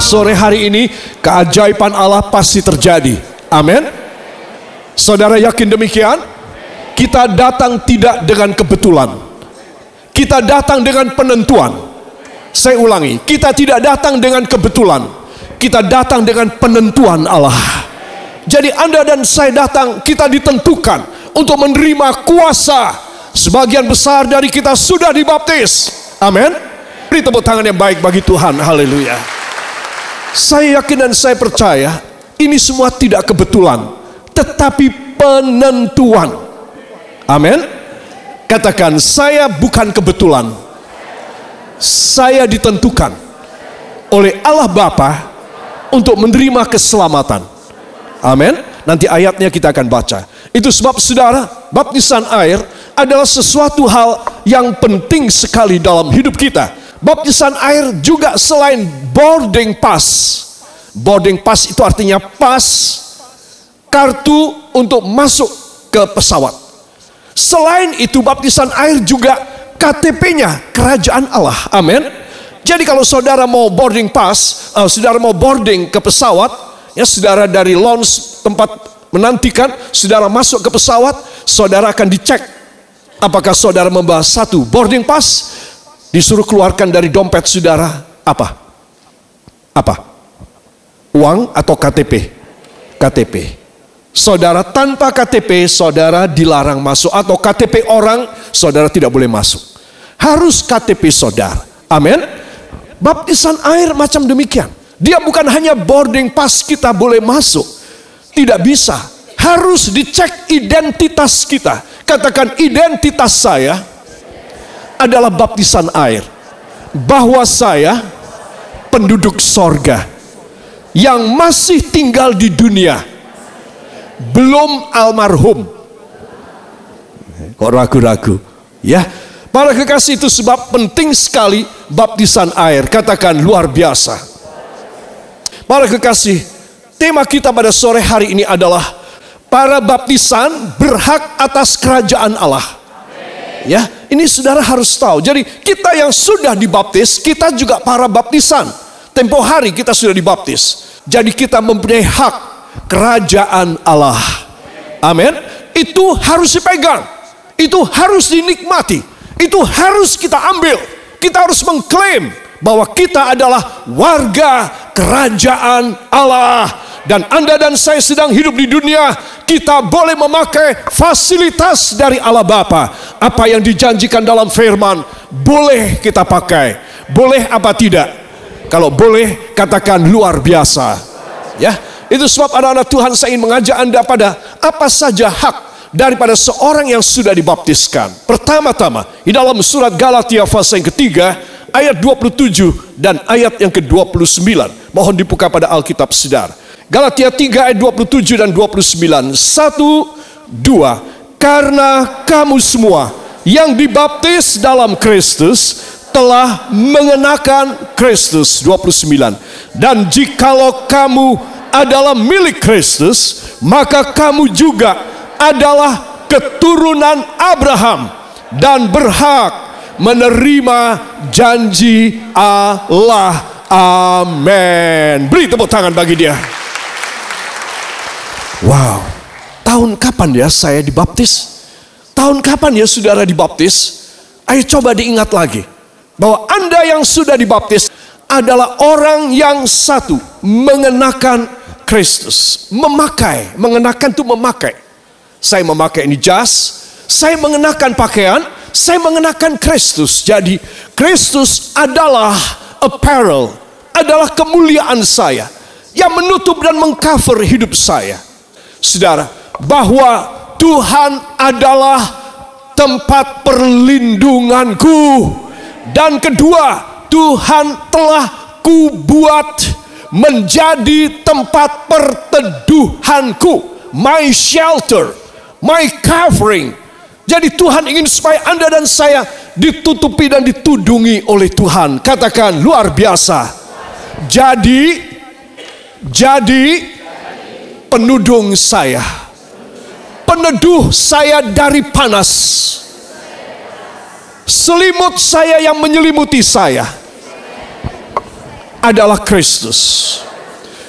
sore hari ini, keajaiban Allah pasti terjadi. Amin. Saudara yakin demikian? Kita datang tidak dengan kebetulan. Kita datang dengan penentuan. Saya ulangi, kita tidak datang dengan kebetulan. Kita datang dengan penentuan Allah. Jadi Anda dan saya datang, kita ditentukan untuk menerima kuasa. Sebagian besar dari kita sudah dibaptis. Amin. Beri tepuk tangan yang baik bagi Tuhan. Haleluya. Saya yakin dan saya percaya ini semua tidak kebetulan, tetapi penentuan. Amin. Katakan, saya bukan kebetulan. Saya ditentukan oleh Allah Bapa untuk menerima keselamatan. Amin. Nanti ayatnya kita akan baca. Itu sebab saudara, baptisan air adalah sesuatu hal yang penting sekali dalam hidup kita. Baptisan air juga selain boarding pass. Boarding pass itu artinya pas, kartu untuk masuk ke pesawat. Selain itu, baptisan air juga KTP-nya kerajaan Allah. Amin. Jadi kalau saudara mau boarding pass, saudara mau boarding ke pesawat, ya, saudara dari lounge tempat menantikan, saudara masuk ke pesawat, saudara akan dicek apakah saudara membawa satu boarding pass. Disuruh keluarkan dari dompet saudara apa? Uang atau KTP? KTP. Saudara tanpa KTP, saudara dilarang masuk, atau KTP orang, saudara tidak boleh masuk. Harus KTP saudara. Amin. Baptisan air macam demikian. Dia bukan hanya boarding pass kita boleh masuk. Tidak bisa. Harus dicek identitas kita. Katakan, identitas saya adalah baptisan air. Bahwa saya penduduk sorga yang masih tinggal di dunia, belum almarhum. Kok ragu-ragu? Ya, para kekasih, itu sebab penting sekali baptisan air. Katakan, luar biasa. Para kekasih, tema kita pada sore hari ini adalah para baptisan berhak atas kerajaan Allah. Ya, ini saudara harus tahu. Jadi kita yang sudah dibaptis, kita juga para baptisan. Tempo hari kita sudah dibaptis. Jadi kita mempunyai hak kerajaan Allah. Amin. Itu harus dipegang. Itu harus dinikmati. Itu harus kita ambil. Kita harus mengklaim bahwa kita adalah warga kerajaan Allah. Dan Anda dan saya sedang hidup di dunia, kita boleh memakai fasilitas dari Allah Bapa. Apa yang dijanjikan dalam firman, boleh kita pakai. Boleh apa tidak? Kalau boleh, katakan luar biasa. Ya, itu sebab anak-anak Tuhan, saya ingin mengajak Anda pada apa saja hak daripada seorang yang sudah dibaptiskan. Pertama-tama, di dalam surat Galatia pasal yang ketiga, ayat 27 dan ayat yang ke-29. Mohon dibuka pada Alkitab saudara. Galatia 3 ayat 27 dan 29. 1, 2. Karena kamu semua yang dibaptis dalam Kristus telah mengenakan Kristus. 29. Dan jikalau kamu adalah milik Kristus, maka kamu juga adalah keturunan Abraham dan berhak menerima janji Allah. Amin. Beri tepuk tangan bagi dia. Wow, tahun kapan ya saya dibaptis? Tahun kapan ya saudara dibaptis? Ayo coba diingat lagi bahwa Anda yang sudah dibaptis adalah orang yang satu, mengenakan Kristus. Memakai, mengenakan itu memakai. Saya memakai ini jas, saya mengenakan pakaian, saya mengenakan Kristus. Jadi Kristus adalah apparel, adalah kemuliaan saya yang menutup dan mengcover hidup saya. Saudara, bahwa Tuhan adalah tempat perlindunganku. Dan kedua, Tuhan telah kubuat menjadi tempat perteduhanku, my shelter, my covering. Jadi Tuhan ingin supaya Anda dan saya ditutupi dan ditudungi oleh Tuhan. Katakan luar biasa. Jadi penudung saya, peneduh saya dari panas, selimut saya yang menyelimuti saya adalah Kristus.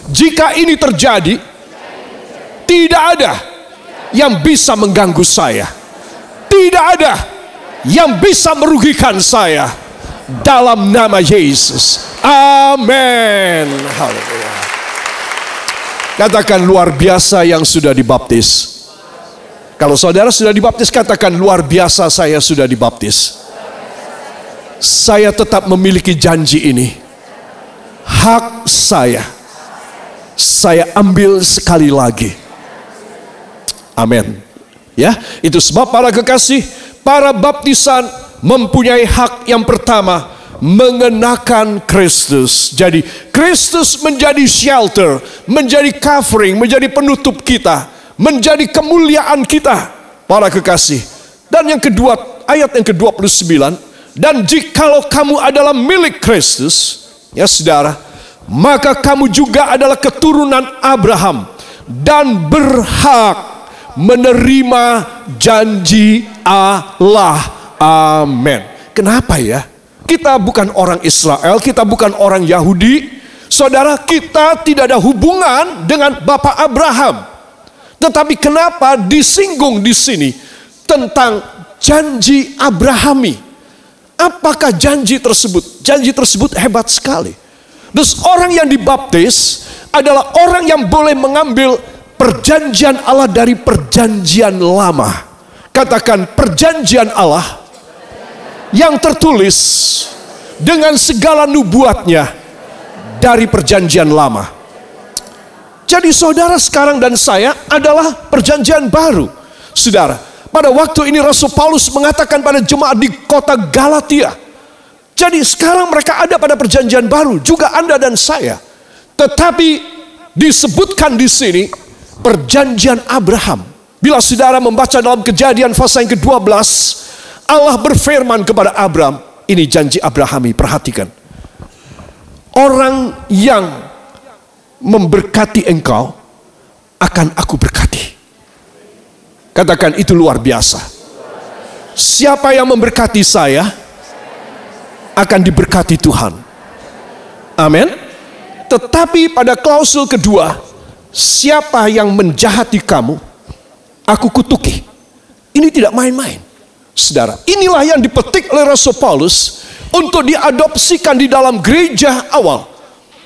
Jika ini terjadi, tidak ada yang bisa mengganggu saya. Tidak ada yang bisa merugikan saya. Dalam nama Yesus. Amin. Haleluya. Katakan luar biasa yang sudah dibaptis. Kalau saudara sudah dibaptis, katakan luar biasa saya sudah dibaptis. Saya tetap memiliki janji ini. Hak saya ambil sekali lagi. Amin. Ya, itu sebab para kekasih, para baptisan mempunyai hak yang pertama, mengenakan Kristus. Jadi Kristus menjadi shelter, menjadi covering, menjadi penutup kita, menjadi kemuliaan kita, para kekasih. Dan yang kedua, ayat yang ke-29, dan jikalau kamu adalah milik Kristus, ya saudara, maka kamu juga adalah keturunan Abraham dan berhak menerima janji Allah. Amin. Kenapa ya? Kita bukan orang Israel, kita bukan orang Yahudi. Saudara, kita tidak ada hubungan dengan Bapak Abraham. Tetapi kenapa disinggung di sini tentang janji Abrahami? Apakah janji tersebut? Janji tersebut hebat sekali. Terus orang yang dibaptis adalah orang yang boleh mengambil perjanjian Allah dari perjanjian lama. Katakan perjanjian Allah yang tertulis dengan segala nubuatnya dari perjanjian lama. Jadi saudara sekarang dan saya adalah perjanjian baru. Saudara, pada waktu ini Rasul Paulus mengatakan pada jemaat di kota Galatia, jadi sekarang mereka ada pada perjanjian baru, juga Anda dan saya. Tetapi disebutkan di sini perjanjian Abraham. Bila saudara membaca dalam Kejadian pasal yang ke-12, Allah berfirman kepada Abraham, ini janji Abrahami, perhatikan. Orang yang memberkati engkau akan aku berkati. Katakan itu luar biasa. Siapa yang memberkati saya akan diberkati Tuhan. Amin. Tetapi pada klausul kedua, siapa yang menjahati kamu, aku kutuki. Ini tidak main-main. Saudara, inilah yang dipetik oleh Rasul Paulus untuk diadopsikan di dalam gereja awal,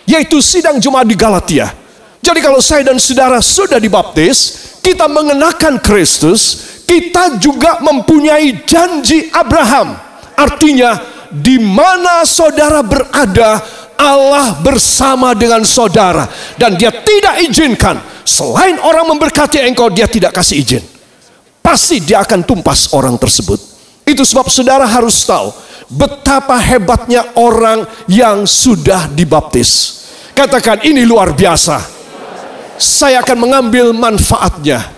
yaitu sidang jemaat di Galatia. Jadi kalau saya dan saudara sudah dibaptis, kita mengenakan Kristus, kita juga mempunyai janji Abraham. Artinya, di mana saudara berada, Allah bersama dengan saudara. Dan dia tidak izinkan, selain orang memberkati engkau, dia tidak kasih izin. Pasti dia akan tumpas orang tersebut. Itu sebab saudara harus tahu betapa hebatnya orang yang sudah dibaptis. Katakan ini luar biasa. Saya akan mengambil manfaatnya.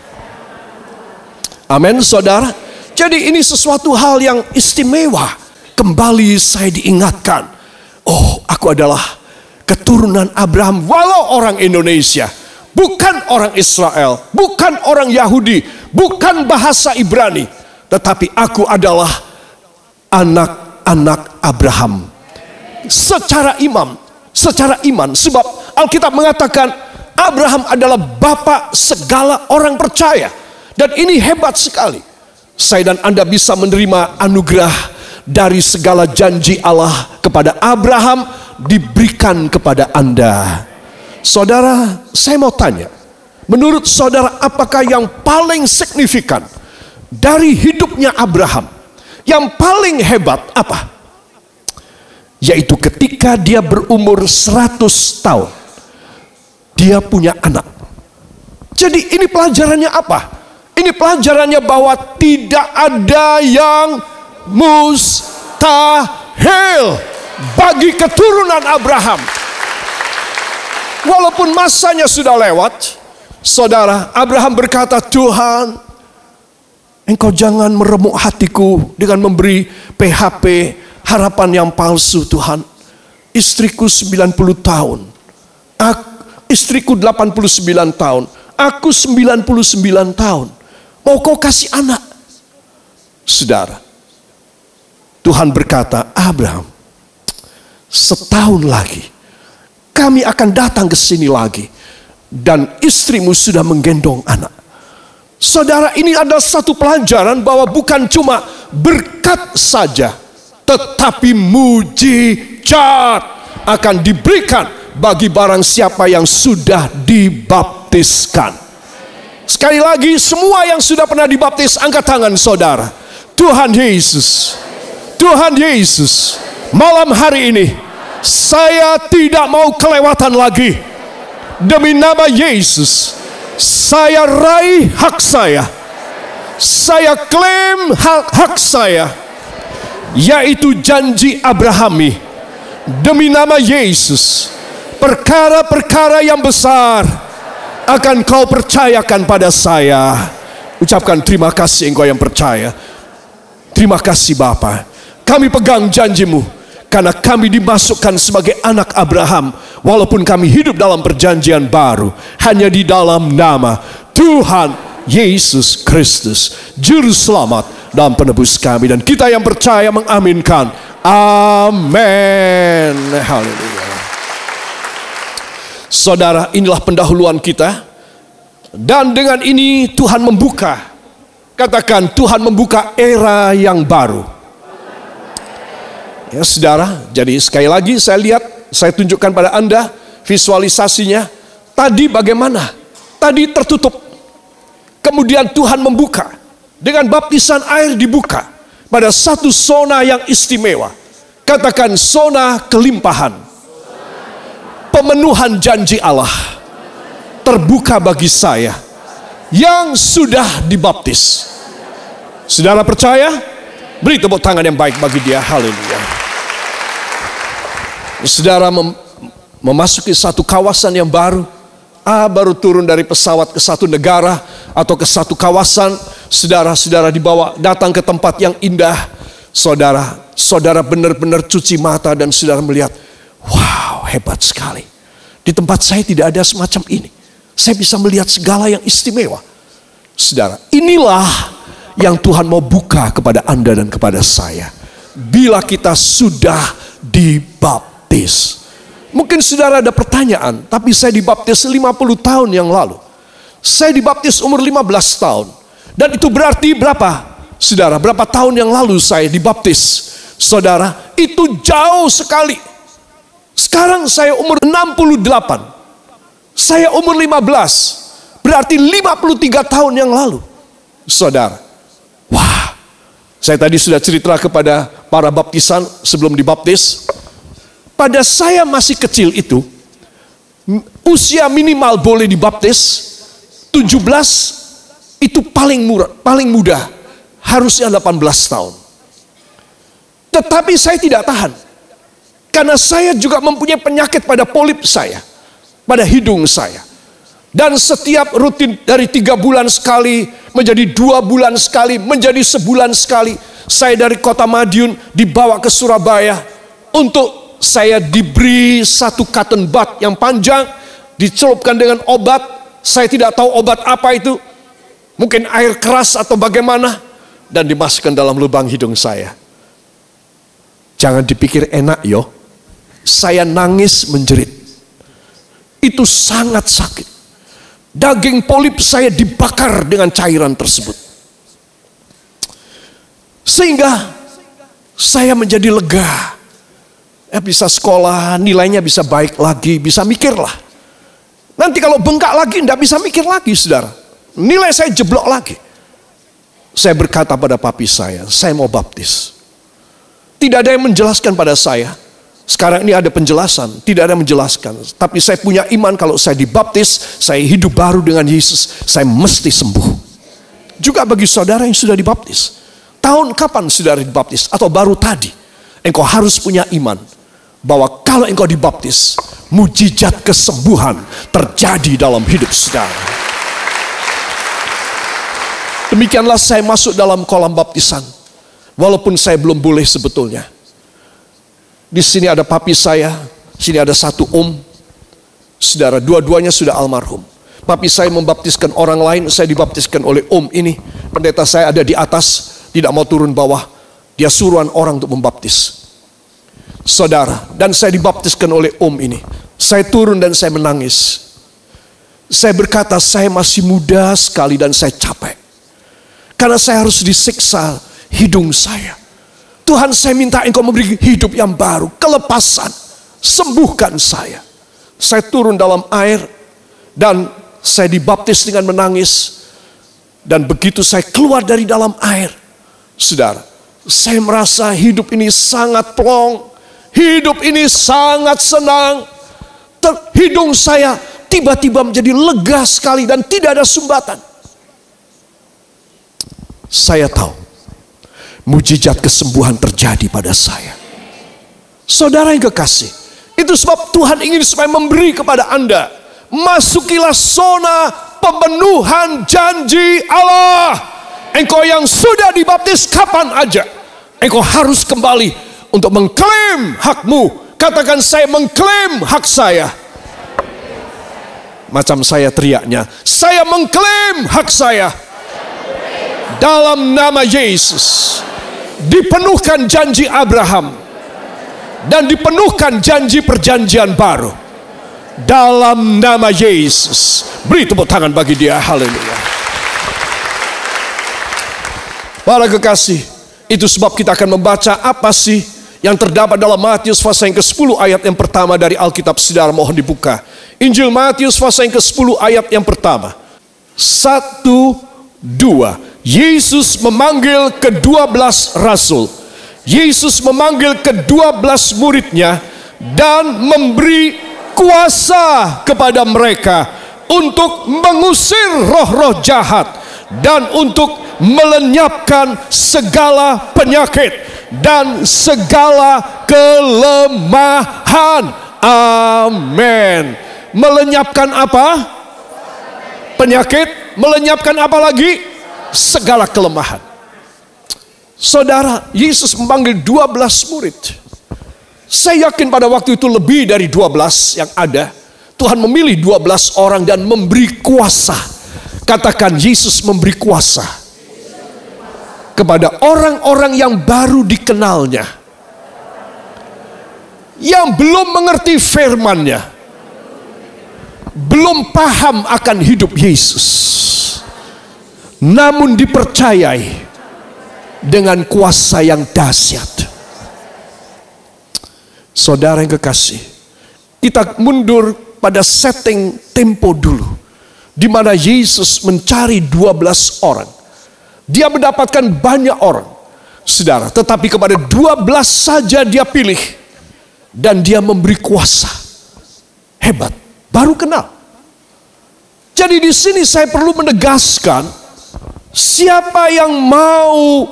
Amin, saudara. Jadi ini sesuatu hal yang istimewa. Kembali saya diingatkan, oh, aku adalah keturunan Abraham, walau orang Indonesia, bukan orang Israel, bukan orang Yahudi, bukan bahasa Ibrani, tetapi aku adalah anak-anak Abraham. Secara iman, sebab Alkitab mengatakan Abraham adalah bapak segala orang percaya. Dan ini hebat sekali. Saya dan Anda bisa menerima anugerah dari segala janji Allah kepada Abraham diberikan kepada Anda. Saudara, saya mau tanya, menurut saudara apakah yang paling signifikan dari hidupnya Abraham, yang paling hebat apa? Yaitu ketika dia berumur 100 tahun, dia punya anak. Jadi ini pelajarannya apa? Ini pelajarannya bahwa tidak ada yang mustahil bagi keturunan Abraham. Walaupun masanya sudah lewat, saudara, Abraham berkata, Tuhan, engkau jangan meremuk hatiku dengan memberi PHP, harapan yang palsu Tuhan. Istriku 90 tahun, istriku 89 tahun, aku 99 tahun, mau kau kasih anak. Saudara, Tuhan berkata, Abraham, setahun lagi kami akan datang ke sini lagi. Dan istrimu sudah menggendong anak. Saudara, ini adalah satu pelajaran bahwa bukan cuma berkat saja, tetapi mujizat akan diberikan bagi barang siapa yang sudah dibaptiskan. Sekali lagi, semua yang sudah pernah dibaptis, angkat tangan saudara. Tuhan Yesus, Tuhan Yesus, malam hari ini saya tidak mau kelewatan lagi. Demi nama Yesus, saya raih hak saya. Saya klaim hak saya, yaitu janji Abrahami. Demi nama Yesus, perkara-perkara yang besar akan kau percayakan pada saya. Ucapkan terima kasih engkau yang percaya. Terima kasih Bapa. Kami pegang janjimu, karena kami dimasukkan sebagai anak Abraham, walaupun kami hidup dalam perjanjian baru, hanya di dalam nama Tuhan Yesus Kristus, Juru Selamat dan Penebus kami. Dan kita yang percaya mengaminkan. Amin. Haleluya. Saudara, inilah pendahuluan kita. Dan dengan ini Tuhan membuka, katakan, Tuhan membuka era yang baru. Ya saudara, jadi sekali lagi saya lihat, saya tunjukkan pada Anda visualisasinya. Tadi bagaimana? Tadi tertutup. Kemudian Tuhan membuka. Dengan baptisan air dibuka. Pada satu zona yang istimewa. Katakan, zona kelimpahan. Pemenuhan janji Allah. Terbuka bagi saya. Yang sudah dibaptis. Saudara percaya? Beri tepuk tangan yang baik bagi dia. Haleluya. Saudara memasuki satu kawasan yang baru. Baru turun dari pesawat ke satu negara atau ke satu kawasan. Saudara-saudara dibawa datang ke tempat yang indah. Saudara benar-benar cuci mata dan saudara melihat, wow, hebat sekali. Di tempat saya tidak ada semacam ini. Saya bisa melihat segala yang istimewa. Saudara, inilah yang Tuhan mau buka kepada Anda dan kepada saya. Bila kita sudah dibaptis. Mungkin saudara ada pertanyaan, tapi saya dibaptis 50 tahun yang lalu. Saya dibaptis umur 15 tahun. Dan itu berarti berapa? Saudara, berapa tahun yang lalu saya dibaptis? Saudara, itu jauh sekali. Sekarang saya umur 68. Saya umur 15. Berarti 53 tahun yang lalu. Saudara, wah, saya tadi sudah cerita kepada para baptisan sebelum dibaptis. Pada saya masih kecil itu, usia minimal boleh dibaptis 17, itu paling mudah, harusnya 18 tahun. Tetapi saya tidak tahan, karena saya juga mempunyai penyakit pada polip saya, pada hidung saya. Dan setiap rutin dari 3 bulan sekali, menjadi 2 bulan sekali, menjadi sebulan sekali, saya dari kota Madiun dibawa ke Surabaya untuk saya diberi satu cotton bud yang panjang, dicelupkan dengan obat. Saya tidak tahu obat apa itu, mungkin air keras atau bagaimana, dan dimasukkan dalam lubang hidung saya. Jangan dipikir enak yo, saya nangis menjerit. Itu sangat sakit. Daging polip saya dibakar dengan cairan tersebut. Sehingga saya menjadi lega. Bisa sekolah, nilainya bisa baik lagi, bisa mikir lah. Nanti kalau bengkak lagi, tidak bisa mikir lagi, saudara. Nilai saya jeblok lagi. Saya berkata pada papi saya mau baptis. Tidak ada yang menjelaskan pada saya. Sekarang ini ada penjelasan, tidak ada yang menjelaskan. Tapi saya punya iman kalau saya dibaptis, saya hidup baru dengan Yesus, saya mesti sembuh. Juga bagi saudara yang sudah dibaptis. Tahun kapan saudara dibaptis? Atau baru tadi? Engkau harus punya iman bahwa kalau engkau dibaptis, mujizat kesembuhan terjadi dalam hidup saudara. Demikianlah saya masuk dalam kolam baptisan. Walaupun saya belum boleh sebetulnya. Di sini ada papi saya, sini ada satu saudara, dua-duanya sudah almarhum. Papi saya membaptiskan orang lain, saya dibaptiskan oleh ini. Pendeta saya ada di atas, tidak mau turun bawah. Dia suruhan orang untuk membaptis. Saudara, dan saya dibaptiskan oleh ini. Saya turun dan saya menangis. Saya berkata, saya masih muda sekali dan saya capek. Karena saya harus disiksa hidung saya. Tuhan, saya minta Engkau memberi hidup yang baru, kelepasan. Sembuhkan saya. Saya turun dalam air dan saya dibaptis dengan menangis. Dan begitu saya keluar dari dalam air, saudara, saya merasa hidup ini sangat plong. Hidup ini sangat senang. Hidung saya tiba-tiba menjadi lega sekali dan tidak ada sumbatan. Saya tahu mujizat kesembuhan terjadi pada saya. Saudara yang kekasih, itu sebab Tuhan ingin supaya memberi kepada Anda, masukilah zona pemenuhan janji Allah. Engkau yang sudah dibaptis kapan aja, engkau harus kembali untuk mengklaim hakmu. Katakan, saya mengklaim hak saya. Macam saya teriaknya, saya mengklaim hak saya. Dalam nama Yesus, dipenuhkan janji Abraham dan dipenuhkan janji perjanjian baru. Dalam nama Yesus. Beri tepuk tangan bagi dia. Haleluya. Para kekasih, itu sebab kita akan membaca apa sih yang terdapat dalam Matius pasal yang ke-10 ayat yang pertama dari Alkitab. Saudara mohon dibuka. Injil Matius pasal yang ke-10 ayat yang pertama. 1, 2. Yesus memanggil ke-12 rasul. Yesus memanggil ke-12 muridnya dan memberi kuasa kepada mereka untuk mengusir roh-roh jahat dan untuk melenyapkan segala penyakit dan segala kelemahan. Amin. Melenyapkan apa? Penyakit. Melenyapkan apa lagi? Segala kelemahan. Saudara, Yesus memanggil 12 murid. Saya yakin pada waktu itu lebih dari 12 yang ada. Tuhan memilih 12 orang dan memberi kuasa. Katakan, Yesus memberi kuasa kepada orang-orang yang baru dikenalnya, yang belum mengerti firman-Nya, belum paham akan hidup Yesus, namun dipercayai dengan kuasa yang dahsyat. Saudara yang kekasih, kita mundur pada setting tempo dulu, di mana Yesus mencari 12 orang. Dia mendapatkan banyak orang, saudara, tetapi kepada 12 saja dia pilih dan dia memberi kuasa. Hebat, baru kenal. Jadi di sini saya perlu menegaskan, siapa yang mau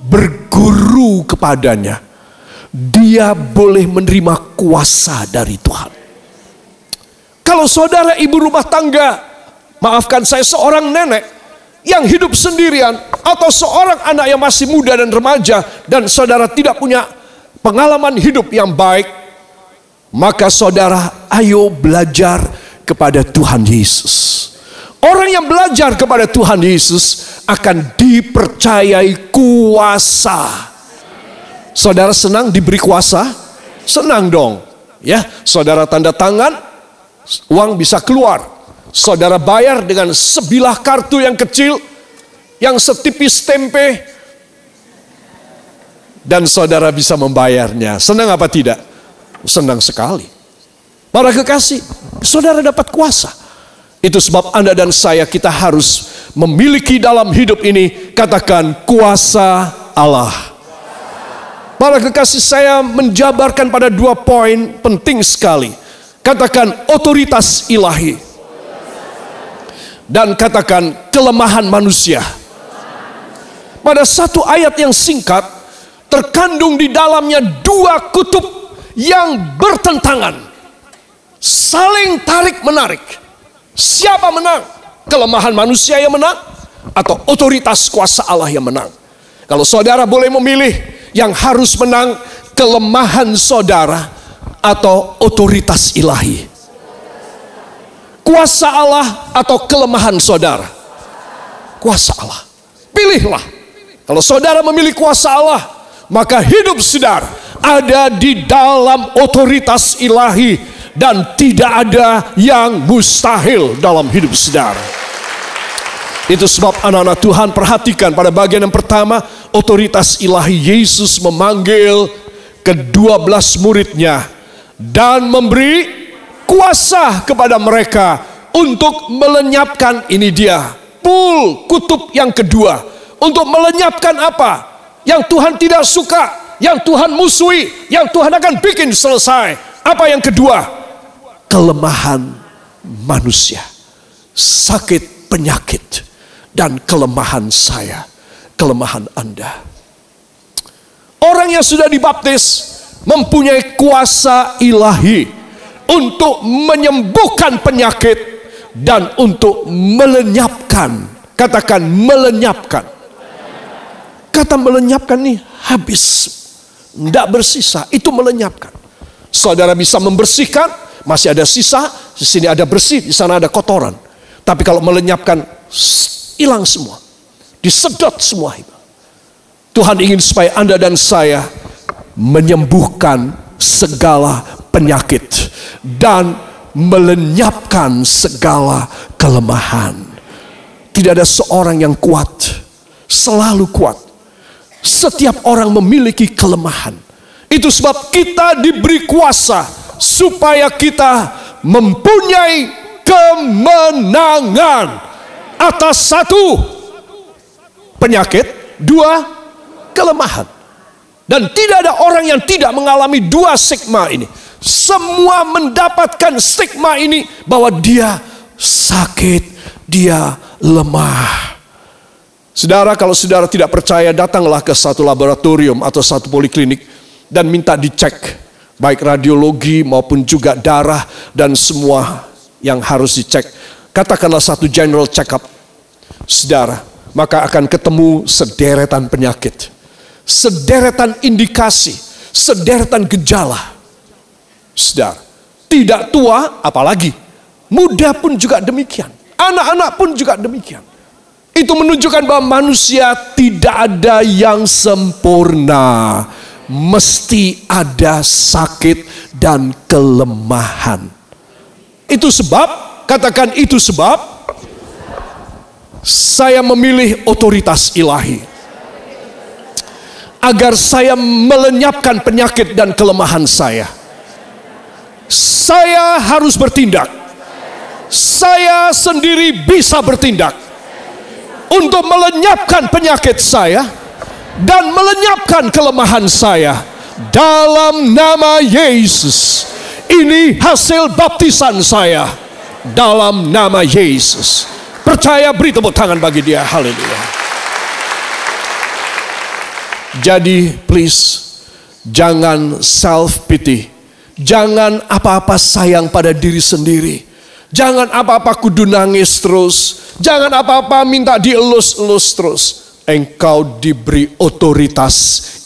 berguru kepadanya, dia boleh menerima kuasa dari Tuhan. Kalau saudara ibu rumah tangga, maafkan saya, seorang nenek yang hidup sendirian, atau seorang anak yang masih muda dan remaja, dan saudara tidak punya pengalaman hidup yang baik, maka saudara ayo belajar kepada Tuhan Yesus. Orang yang belajar kepada Tuhan Yesus akan dipercayai kuasa. Saudara senang diberi kuasa? Senang dong, ya. Saudara tanda tangan, uang bisa keluar. Saudara bayar dengan sebilah kartu yang kecil, yang setipis tempe, dan saudara bisa membayarnya. Senang apa tidak? Senang sekali. Para kekasih, saudara dapat kuasa. Itu sebab Anda dan saya, kita harus memiliki dalam hidup ini, katakan, kuasa Allah. Para kekasih, saya menjabarkan pada 2 poin penting sekali. Katakan otoritas ilahi. Dan katakan kelemahan manusia. Pada satu ayat yang singkat, terkandung di dalamnya 2 kutub yang bertentangan, saling tarik menarik. Siapa menang? Kelemahan manusia yang menang atau otoritas kuasa Allah yang menang? Kalau saudara boleh memilih, yang harus menang kelemahan saudara atau otoritas ilahi? Kuasa Allah atau kelemahan saudara? Kuasa Allah. Pilihlah. Kalau saudara memilih kuasa Allah, maka hidup saudara ada di dalam otoritas ilahi, dan tidak ada yang mustahil dalam hidup saudara. Itu sebab anak-anak Tuhan perhatikan pada bagian yang pertama, otoritas ilahi. Yesus memanggil ke-12 muridnya dan memberi kuasa kepada mereka untuk melenyapkan, ini dia, kutub yang kedua. Untuk melenyapkan apa? Yang Tuhan tidak suka, yang Tuhan musuhi, yang Tuhan akan bikin selesai. Apa yang kedua? Kelemahan manusia, sakit, penyakit, dan kelemahan saya, kelemahan Anda. Orang yang sudah dibaptis mempunyai kuasa ilahi untuk menyembuhkan penyakit dan untuk melenyapkan. Katakan melenyapkan. Kata melenyapkan nih habis, tidak bersisa, itu melenyapkan. Saudara bisa membersihkan, masih ada sisa, di sini ada bersih, di sana ada kotoran. Tapi kalau melenyapkan, hilang semua, disedot semua itu. Tuhan ingin supaya Anda dan saya menyembuhkan segala penyakit dan melenyapkan segala kelemahan. Tidak ada seorang yang kuat, selalu kuat. Setiap orang memiliki kelemahan. Itu sebab kita diberi kuasa supaya kita mempunyai kemenangan atas satu, penyakit, dua, kelemahan. Dan tidak ada orang yang tidak mengalami dua stigma ini. Semua mendapatkan stigma ini bahwa dia sakit, dia lemah. Saudara, kalau saudara tidak percaya, datanglah ke satu laboratorium atau satu poliklinik dan minta dicek, baik radiologi maupun juga darah dan semua yang harus dicek. Katakanlah satu general check up, saudara, maka akan ketemu sederetan penyakit, sederetan indikasi, sederetan gejala. Saudara, tidak tua apalagi, muda pun juga demikian, anak-anak pun juga demikian. Itu menunjukkan bahwa manusia tidak ada yang sempurna. Mesti ada sakit dan kelemahan. Itu sebab, katakan itu sebab, saya memilih otoritas ilahi. Agar saya melenyapkan penyakit dan kelemahan saya. Saya harus bertindak. Saya sendiri bisa bertindak untuk melenyapkan penyakit saya dan melenyapkan kelemahan saya dalam nama Yesus. Ini hasil baptisan saya dalam nama Yesus. Percaya, beri tepuk tangan bagi dia. Haleluya. Jadi please, jangan self pity, jangan apa-apa sayang pada diri sendiri. Jangan apa-apa kudu nangis terus. Jangan apa-apa minta dielus-elus terus. Engkau diberi otoritas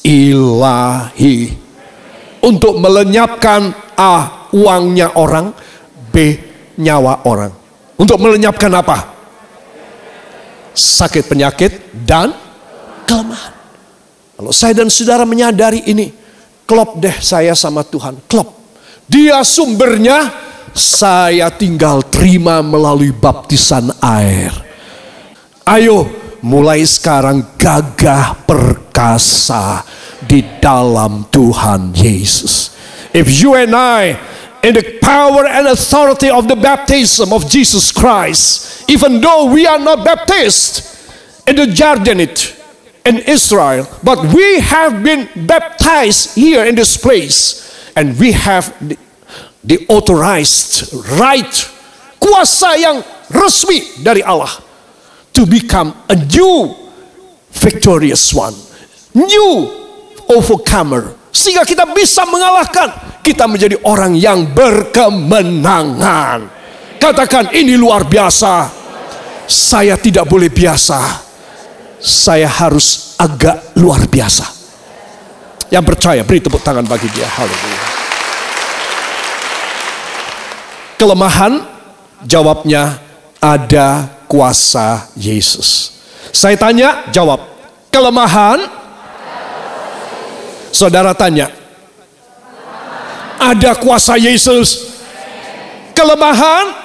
ilahi untuk melenyapkan A, uangnya orang, B, nyawa orang. Untuk melenyapkan apa? Sakit, penyakit, dan kelemahan. Kalau saya dan saudara menyadari ini, klop deh saya sama Tuhan, klop. Dia sumbernya, saya tinggal terima melalui baptisan air. Ayo mulai sekarang gagah perkasa di dalam Tuhan Yesus. If you and I, in the power and authority of the baptism of Jesus Christ, even though we are not baptized in the Jordanite in Israel, but we have been baptized here in this place, and we have the authorized right, kuasa yang resmi dari Allah to become a new victorious one, new overcomer, sehingga kita bisa mengalahkan, kita menjadi orang yang berkemenangan. Katakan, ini luar biasa. Saya tidak boleh biasa, saya harus agak luar biasa. Yang percaya, beri tepuk tangan bagi dia. Haleluya. Kelemahan, jawabnya ada kuasa Yesus. Saya tanya, jawab. Kelemahan, saudara tanya, ada kuasa Yesus. kelemahan.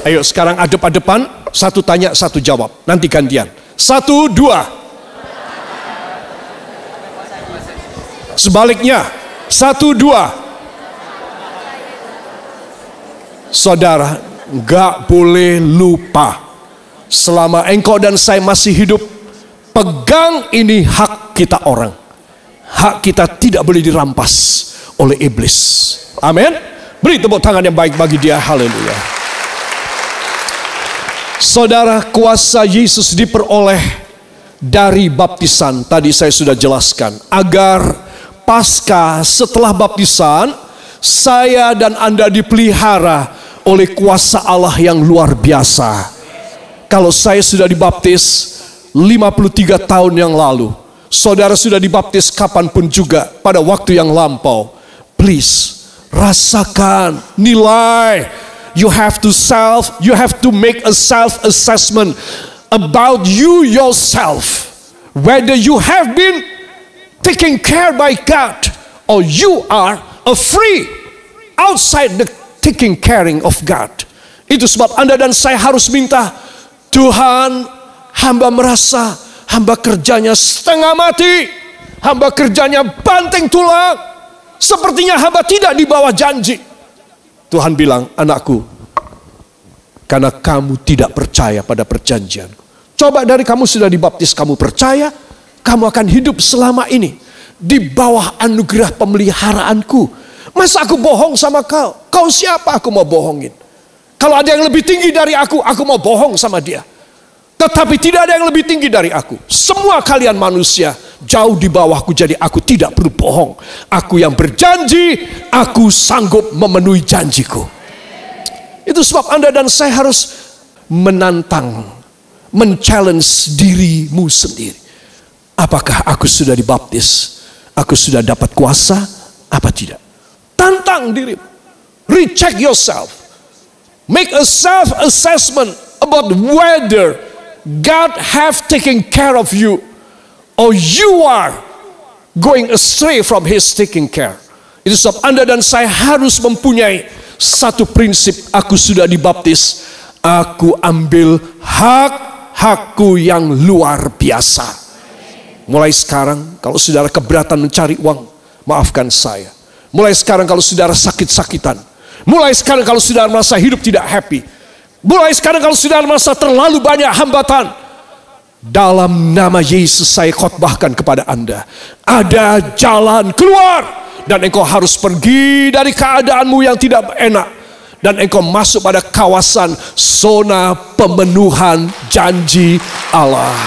Ayo sekarang adep-adepan, satu tanya, satu jawab. Nanti gantian. 1, 2. Sebaliknya, 1, 2. Saudara, gak boleh lupa. Selama engkau dan saya masih hidup, pegang ini hak kita orang. Hak kita tidak boleh dirampas oleh iblis. Amin. Beri tepuk tangan yang baik bagi dia. Haleluya. Saudara, kuasa Yesus diperoleh dari baptisan. Tadi saya sudah jelaskan. Agar pasca setelah baptisan, saya dan Anda dipelihara oleh kuasa Allah yang luar biasa. Kalau saya sudah dibaptis 53 tahun yang lalu, saudara sudah dibaptis kapanpun juga pada waktu yang lampau, please rasakan, nilai. You have to make a self-assessment about you yourself. Whether you have been taken care by God or you are free outside the taking caring of God. Itu sebab Anda dan saya harus minta, Tuhan, hamba merasa hamba kerjanya setengah mati, hamba kerjanya banting tulang, sepertinya hamba tidak di bawah janji. Tuhan bilang, anakku, karena kamu tidak percaya pada perjanjian. Coba dari kamu sudah dibaptis, kamu percaya, kamu akan hidup selama ini di bawah anugerah pemeliharaanku. Masa aku bohong sama kau? Kau siapa aku mau bohongin? Kalau ada yang lebih tinggi dari aku mau bohong sama dia. Tetapi tidak ada yang lebih tinggi dari aku. Semua kalian manusia jauh di bawahku, jadi aku tidak perlu bohong. Aku yang berjanji, aku sanggup memenuhi janjiku. Itu sebab Anda dan saya harus menantang, men-challenge dirimu sendiri. Apakah aku sudah dibaptis? Aku sudah dapat kuasa? Apa tidak? Tantang dirimu. Recheck yourself. Make a self-assessment about whether God have taken care of you or you are going astray from His taking care. Itu sebab Anda dan saya harus mempunyai satu prinsip. Aku sudah dibaptis, aku ambil hak-hakku yang luar biasa. Mulai sekarang kalau saudara keberatan mencari uang, maafkan saya. Mulai sekarang kalau saudara sakit-sakitan, mulai sekarang kalau saudara merasa hidup tidak happy, mulai sekarang kalau saudara merasa terlalu banyak hambatan, dalam nama Yesus saya khotbahkan kepada Anda, ada jalan keluar. Dan engkau harus pergi dari keadaanmu yang tidak enak, dan engkau masuk pada kawasan zona pemenuhan janji Allah.